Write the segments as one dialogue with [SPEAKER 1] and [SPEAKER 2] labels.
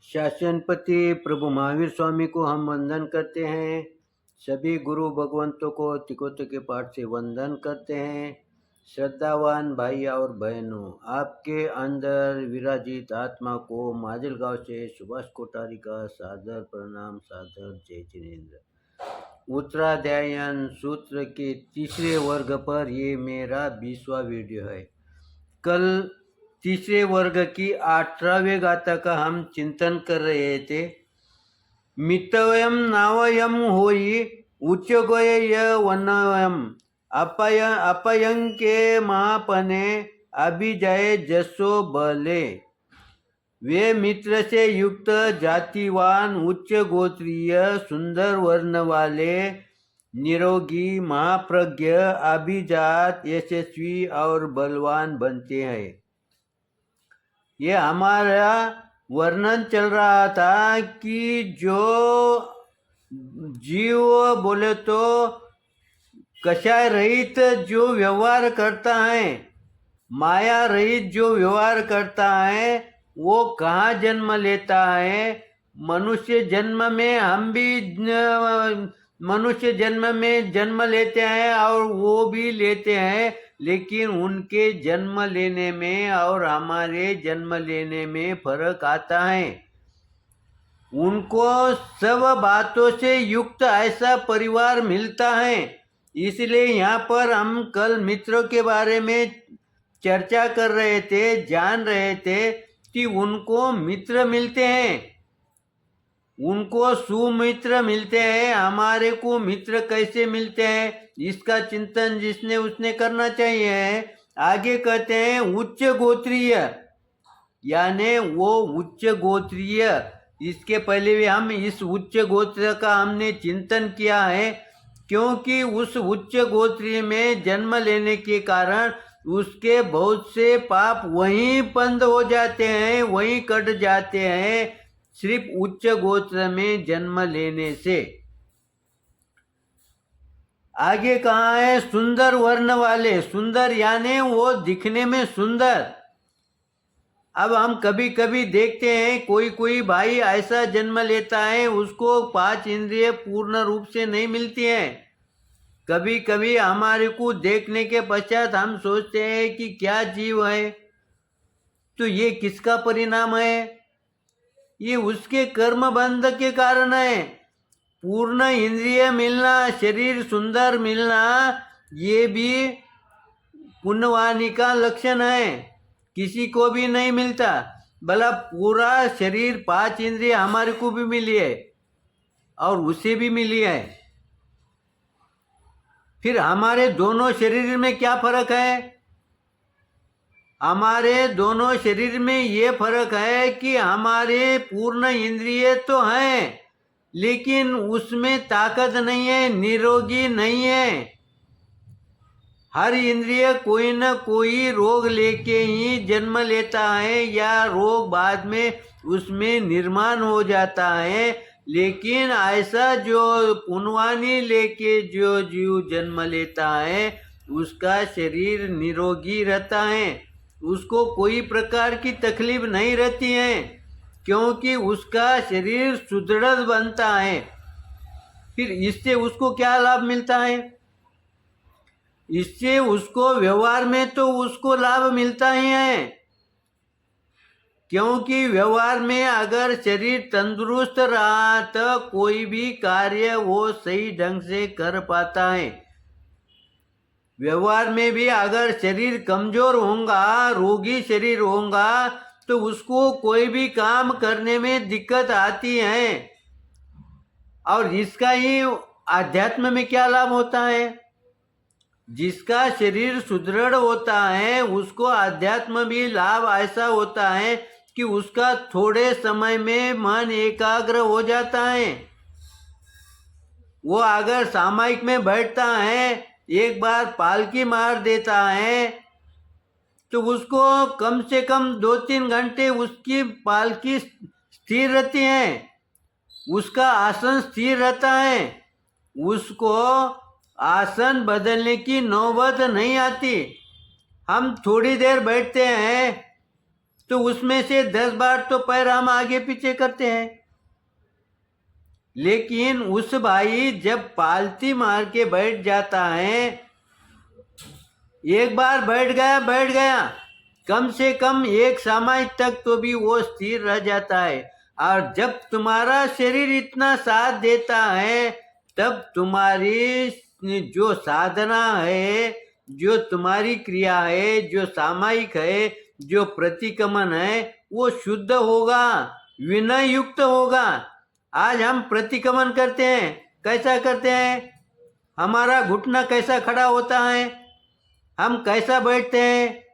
[SPEAKER 1] शासनपति प्रभु महावीर स्वामी को हम वंदन करते हैं। सभी गुरु भगवंतों को तिकोते के पाठ से वंदन करते हैं। श्रद्धावान भाई और बहनों, आपके अंदर विराजित आत्मा को माजलगांव से सुभाष कोठारी का सादर प्रणाम, सादर जय जिनेन्द्र। उत्तराध्यायन सूत्र के तीसरे वर्ग पर ये मेरा 20वां वीडियो है। कल तीसरे वर्ग की 18वें गाथा का हम चिंतन कर रहे थे। मितवयम नावयम होई उच्चगोय वनवयम अपयंके महापने अभिजय जसो बले। वे मित्र से युक्त जातिवान उच्च गोत्रीय सुंदर वर्ण वाले निरोगी महाप्रज्ञ अभिजात यशस्वी और बलवान बनते हैं। ये हमारा वर्णन चल रहा था कि जो जीव बोले तो कषाय रहित जो व्यवहार करता है, माया रहित जो व्यवहार करता है, वो कहाँ जन्म लेता है। मनुष्य जन्म में हम भी मनुष्य जन्म में जन्म लेते हैं और वो भी लेते हैं, लेकिन उनके जन्म लेने में और हमारे जन्म लेने में फर्क आता है। उनको सब बातों से युक्त ऐसा परिवार मिलता है। इसलिए यहाँ पर हम कल मित्रों के बारे में चर्चा कर रहे थे, जान रहे थे कि उनको मित्र मिलते हैं, उनको सुमित्र मिलते हैं। हमारे को मित्र कैसे मिलते हैं, इसका चिंतन जिसने उसने करना चाहिए। आगे कहते हैं उच्च गोत्रीय, यानी वो उच्च गोत्रीय। इसके पहले भी हम इस उच्च गोत्र का हमने चिंतन किया है, क्योंकि उस उच्च गोत्रीय में जन्म लेने के कारण उसके बहुत से पाप वहीं बंद हो जाते हैं, वहीं कट जाते हैं, सिर्फ उच्च गोत्र में जन्म लेने से। आगे कहा है सुंदर वर्ण वाले। सुंदर यानी वो दिखने में सुंदर। अब हम कभी कभी देखते हैं कोई कोई भाई ऐसा जन्म लेता है, उसको 5 इंद्रिय पूर्ण रूप से नहीं मिलती हैं। कभी कभी हमारे को देखने के पश्चात हम सोचते हैं कि क्या जीव है, तो ये किसका परिणाम है? ये उसके कर्म बंध के कारण है। पूर्ण इंद्रिय मिलना, शरीर सुंदर मिलना, ये भी पुण्यवानी का लक्षण है। किसी को भी नहीं मिलता। भला पूरा शरीर 5 इंद्रिय हमारे को भी मिली है और उसे भी मिली है। फिर हमारे दोनों शरीर में क्या फर्क है? हमारे दोनों शरीर में ये फर्क है कि हमारे पूर्ण इंद्रिय तो हैं, लेकिन उसमें ताकत नहीं है, निरोगी नहीं है। हर इंद्रिय कोई न कोई रोग लेके ही जन्म लेता है, या रोग बाद में उसमें निर्माण हो जाता है। लेकिन ऐसा जो पुण्यवानी लेके जो जीव जन्म लेता है, उसका शरीर निरोगी रहता है, उसको कोई प्रकार की तकलीफ नहीं रहती है, क्योंकि उसका शरीर सुदृढ़ बनता है। फिर इससे उसको क्या लाभ मिलता है? इससे उसको व्यवहार में तो उसको लाभ मिलता ही है, क्योंकि व्यवहार में अगर शरीर तंदुरुस्त रहा तो कोई भी कार्य वो सही ढंग से कर पाता है। व्यवहार में भी अगर शरीर कमजोर होगा, रोगी शरीर होगा, तो उसको कोई भी काम करने में दिक्कत आती है। और इसका ही आध्यात्म में क्या लाभ होता है? जिसका शरीर सुदृढ़ होता है उसको आध्यात्म भी लाभ ऐसा होता है कि उसका थोड़े समय में मन एकाग्र हो जाता है। वो अगर सामायिक में बैठता है, एक बार पालकी मार देता है, तो उसको कम से कम 2-3 घंटे उसकी पालकी स्थिर रहती है, उसका आसन स्थिर रहता है, उसको आसन बदलने की नौबत नहीं आती। हम थोड़ी देर बैठते हैं, तो उसमें से 10 बार तो पैर हम आगे पीछे करते हैं। लेकिन उस भाई जब पालती मार के बैठ जाता है, एक बार बैठ गया, कम से कम एक समय तक तो भी वो स्थिर रह जाता है। और जब तुम्हारा शरीर इतना साथ देता है, तब तुम्हारी जो साधना है, जो तुम्हारी क्रिया है, जो सामायिक है, जो प्रतिक्रमण है, वो शुद्ध होगा, विनय युक्त होगा। आज हम प्रतिक्रमण करते हैं, कैसा करते हैं? हमारा घुटना कैसा खड़ा होता है, हम कैसा बैठते हैं,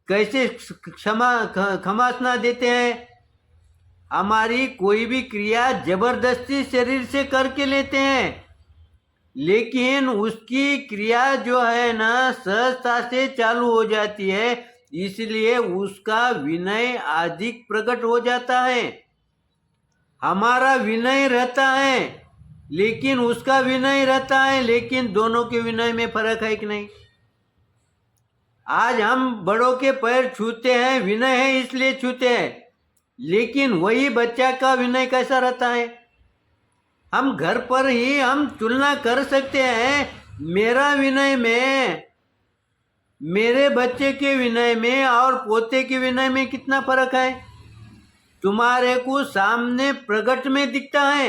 [SPEAKER 1] कैसे क्षमासना देते हैं। हमारी कोई भी क्रिया जबरदस्ती शरीर से करके लेते हैं, लेकिन उसकी क्रिया जो है ना सहजता से चालू हो जाती है, इसलिए उसका विनय अधिक प्रकट हो जाता है। हमारा विनय रहता है, लेकिन उसका विनय रहता है, लेकिन दोनों के विनय में फर्क है कि नहीं? आज हम बड़ों के पैर छूते हैं, विनय है इसलिए छूते हैं, लेकिन वही बच्चा का विनय कैसा रहता है? हम घर पर ही हम तुलना कर सकते हैं, मेरा विनय में, मेरे बच्चे के विनय में और पोते के विनय में कितना फर्क है? तुम्हारे को सामने प्रकट में दिखता है,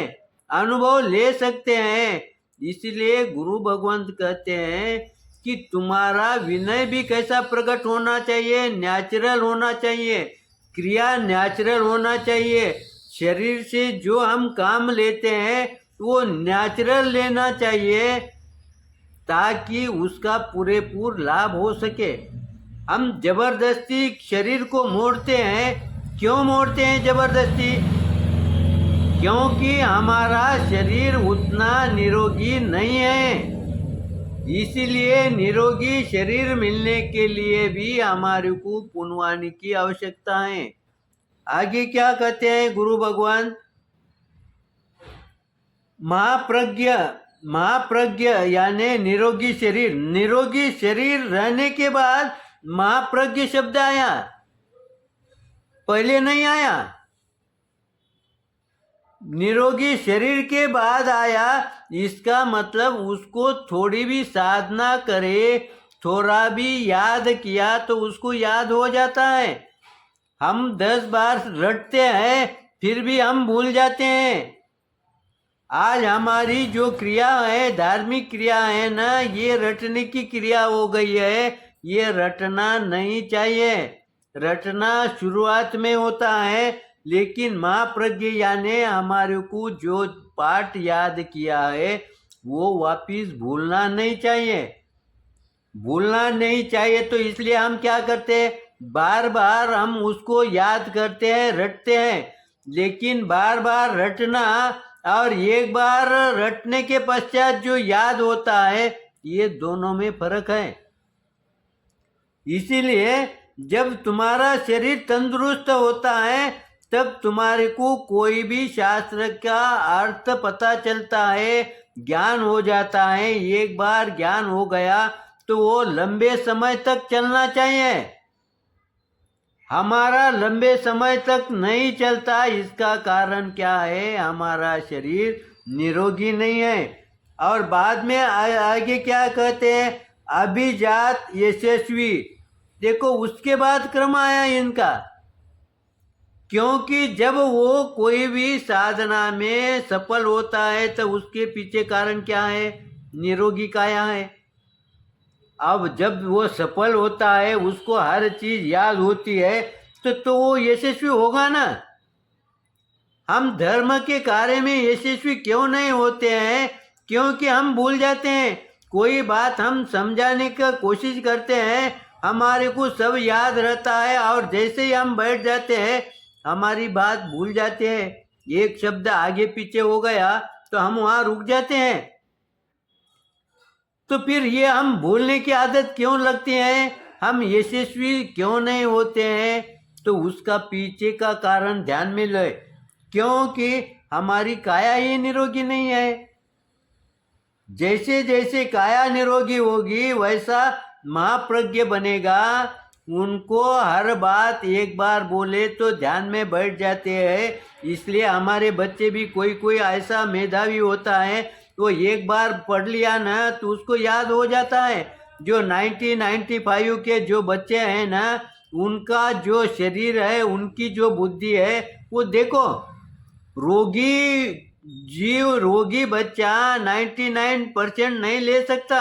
[SPEAKER 1] अनुभव ले सकते हैं। इसलिए गुरु भगवंत कहते हैं कि तुम्हारा विनय भी कैसा प्रकट होना चाहिए, नेचुरल होना चाहिए, क्रिया नेचुरल होना चाहिए। शरीर से जो हम काम लेते हैं वो नेचुरल लेना चाहिए, ताकि उसका पूरेपूर लाभ हो सके। हम जबरदस्ती शरीर को मोड़ते हैं। क्यों मोड़ते हैं जबरदस्ती? क्योंकि हमारा शरीर उतना निरोगी नहीं है। इसीलिए निरोगी शरीर मिलने के लिए भी हमारे को पुण्यवानी की आवश्यकता है। आगे क्या कहते हैं गुरु भगवान? महाप्रज्ञ यानी निरोगी शरीर। निरोगी शरीर रहने के बाद महाप्रज्ञ शब्द आया, पहले नहीं आया। निरोगी शरीर के बाद आया। इसका मतलब उसको थोड़ी भी साधना करे, थोड़ा भी याद किया तो उसको याद हो जाता है। हम 10 बार रटते हैं, फिर भी हम भूल जाते हैं। आज हमारी जो क्रिया है, धार्मिक क्रिया है ना, ये रटने की क्रिया हो गई है। ये रटना नहीं चाहिए। रटना शुरुआत में होता है, लेकिन महाप्रज्ञ यानी हमारे को जो पाठ याद किया है वो वापिस भूलना नहीं चाहिए। भूलना नहीं चाहिए तो इसलिए हम क्या करते हैं, बार बार हम उसको याद करते हैं, रटते हैं। लेकिन बार बार रटना और एक बार रटने के पश्चात जो याद होता है, ये दोनों में फर्क है। इसीलिए जब तुम्हारा शरीर तंदुरुस्त होता है, तब तुम्हारे को कोई भी शास्त्र का अर्थ पता चलता है, ज्ञान हो जाता है। एक बार ज्ञान हो गया तो वो लंबे समय तक चलना चाहिए। हमारा लंबे समय तक नहीं चलता, इसका कारण क्या है? हमारा शरीर निरोगी नहीं है। और बाद में आगे क्या कहते हैं? अभिजात यशस्वी। देखो उसके बाद क्रम आया इनका, क्योंकि जब वो कोई भी साधना में सफल होता है तो उसके पीछे कारण क्या है? निरोगी काया है। अब जब वो सफल होता है, उसको हर चीज याद होती है, तो वो यशस्वी होगा ना। हम धर्म के कार्य में यशस्वी क्यों नहीं होते हैं? क्योंकि हम भूल जाते हैं। कोई बात हम समझाने का कोशिश करते हैं, हमारे को सब याद रहता है, और जैसे ही हम बैठ जाते हैं हमारी बात भूल जाते हैं। एक शब्द आगे पीछे हो गया तो हम वहाँ रुक जाते हैं। तो फिर ये हम भूलने की आदत क्यों लगती है? हम यशस्वी क्यों नहीं होते हैं? तो उसका पीछे का कारण ध्यान में ले, क्योंकि हमारी काया ही निरोगी नहीं है। जैसे जैसे काया निरोगी होगी वैसा महाप्रज्ञ बनेगा, उनको हर बात एक बार बोले तो ध्यान में बैठ जाते हैं। इसलिए हमारे बच्चे भी कोई कोई ऐसा मेधावी होता है, तो एक बार पढ़ लिया ना तो उसको याद हो जाता है। जो 95 के जो बच्चे हैं ना, उनका जो शरीर है, उनकी जो बुद्धि है, वो देखो, रोगी रोगी बच्चा 99% नहीं ले सकता।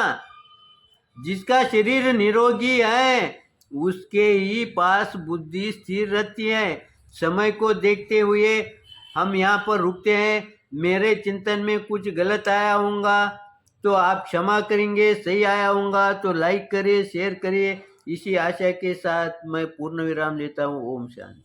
[SPEAKER 1] जिसका शरीर निरोगी है उसके ही पास बुद्धि स्थिर रहती है। समय को देखते हुए हम यहाँ पर रुकते हैं। मेरे चिंतन में कुछ गलत आया होगा तो आप क्षमा करेंगे, सही आया होगा तो लाइक करिए, शेयर करिए। इसी आशा के साथ मैं पूर्ण विराम लेता हूँ। ओम शांति।